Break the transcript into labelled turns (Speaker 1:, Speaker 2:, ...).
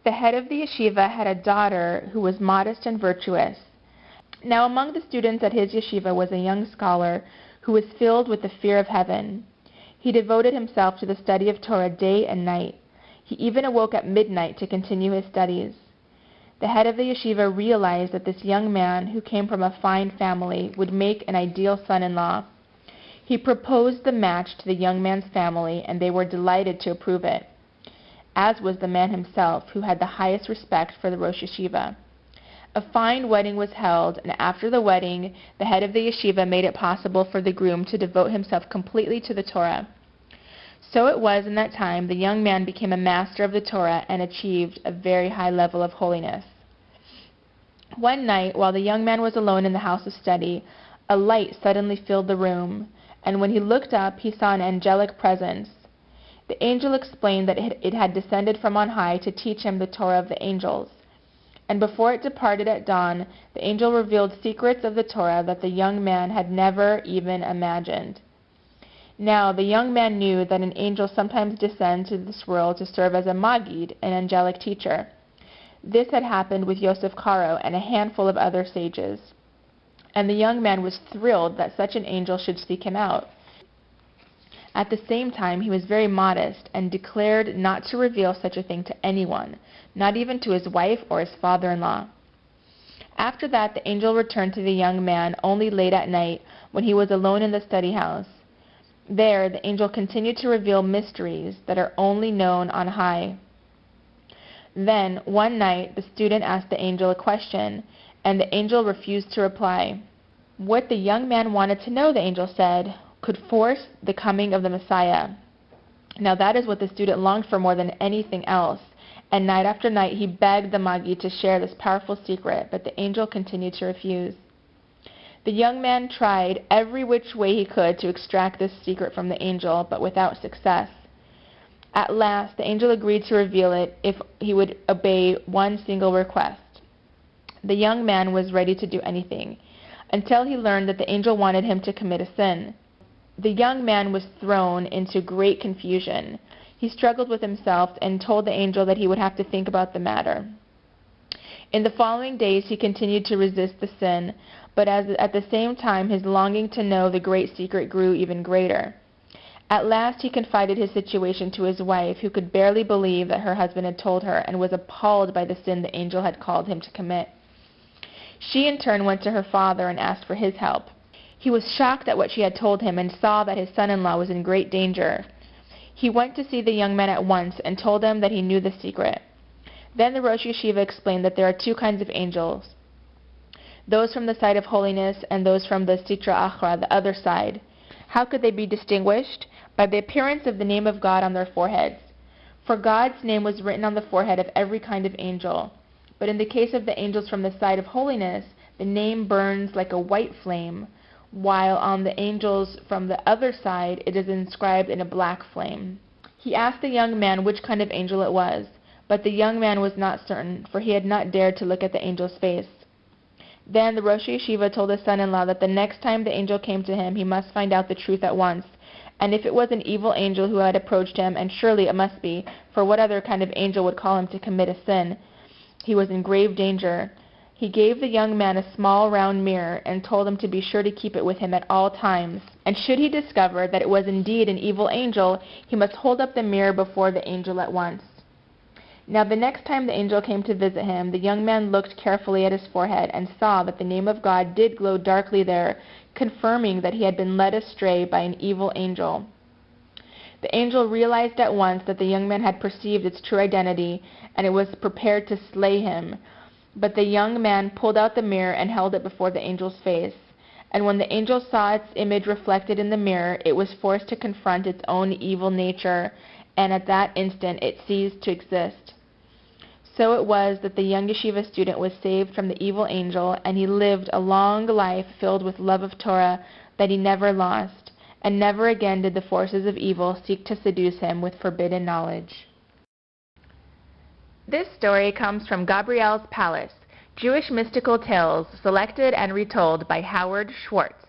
Speaker 1: The head of the yeshiva had a daughter who was modest and virtuous. Now among the students at his yeshiva was a young scholar who was filled with the fear of heaven. He devoted himself to the study of Torah day and night. He even awoke at midnight to continue his studies. The head of the yeshiva realized that this young man, who came from a fine family, would make an ideal son-in-law. He proposed the match to the young man's family, and they were delighted to approve it, as was the man himself, who had the highest respect for the Rosh Yeshiva. A fine wedding was held, and after the wedding, the head of the yeshiva made it possible for the groom to devote himself completely to the Torah. So it was in that time the young man became a master of the Torah and achieved a very high level of holiness. One night, while the young man was alone in the house of study, a light suddenly filled the room, and when he looked up, he saw an angelic presence. The angel explained that it had descended from on high to teach him the Torah of the angels. And before it departed at dawn, the angel revealed secrets of the Torah that the young man had never even imagined. Now, the young man knew that an angel sometimes descends to this world to serve as a Magid, an angelic teacher. This had happened with Yosef Karo and a handful of other sages. And the young man was thrilled that such an angel should seek him out. At the same time, he was very modest and declared not to reveal such a thing to anyone, not even to his wife or his father-in-law. After that, the angel returned to the young man only late at night when he was alone in the study house. There, the angel continued to reveal mysteries that are only known on high. Then, one night, the student asked the angel a question, and the angel refused to reply. What the young man wanted to know, the angel said, could force the coming of the Messiah. Now that is what the student longed for more than anything else, and night after night he begged the Magi to share this powerful secret, but the angel continued to refuse. The young man tried every which way he could to extract this secret from the angel, but without success. At last, the angel agreed to reveal it if he would obey one single request. The young man was ready to do anything, until he learned that the angel wanted him to commit a sin. The young man was thrown into great confusion. He struggled with himself and told the angel that he would have to think about the matter. In the following days he continued to resist the sin, but at the same time his longing to know the great secret grew even greater. At last he confided his situation to his wife, who could barely believe that her husband had told her, and was appalled by the sin the angel had called him to commit. She in turn went to her father and asked for his help. He was shocked at what she had told him and saw that his son-in-law was in great danger. He went to see the young man at once and told him that he knew the secret. Then the Rosh Yeshiva explained that there are two kinds of angels, those from the side of holiness and those from the Sitra Achra, the other side. How could they be distinguished? By the appearance of the name of God on their foreheads. For God's name was written on the forehead of every kind of angel. But in the case of the angels from the side of holiness, the name burns like a white flame, while on the angels from the other side it is inscribed in a black flame. He asked the young man which kind of angel it was, but the young man was not certain, for he had not dared to look at the angel's face. Then the Rosh Yeshiva told his son-in-law that the next time the angel came to him, he must find out the truth at once, and if it was an evil angel who had approached him, and surely it must be, for what other kind of angel would call him to commit a sin, he was in grave danger. He gave the young man a small round mirror and told him to be sure to keep it with him at all times. And should he discover that it was indeed an evil angel, he must hold up the mirror before the angel at once. Now the next time the angel came to visit him, the young man looked carefully at his forehead and saw that the name of God did glow darkly there, confirming that he had been led astray by an evil angel. The angel realized at once that the young man had perceived its true identity, and it was prepared to slay him. But the young man pulled out the mirror and held it before the angel's face. And when the angel saw its image reflected in the mirror, it was forced to confront its own evil nature, and at that instant it ceased to exist. So it was that the young yeshiva student was saved from the evil angel, and he lived a long life filled with love of Torah that he never lost, and never again did the forces of evil seek to seduce him with forbidden knowledge. This story comes from Gabriel's Palace, Jewish mystical tales selected and retold by Howard Schwartz.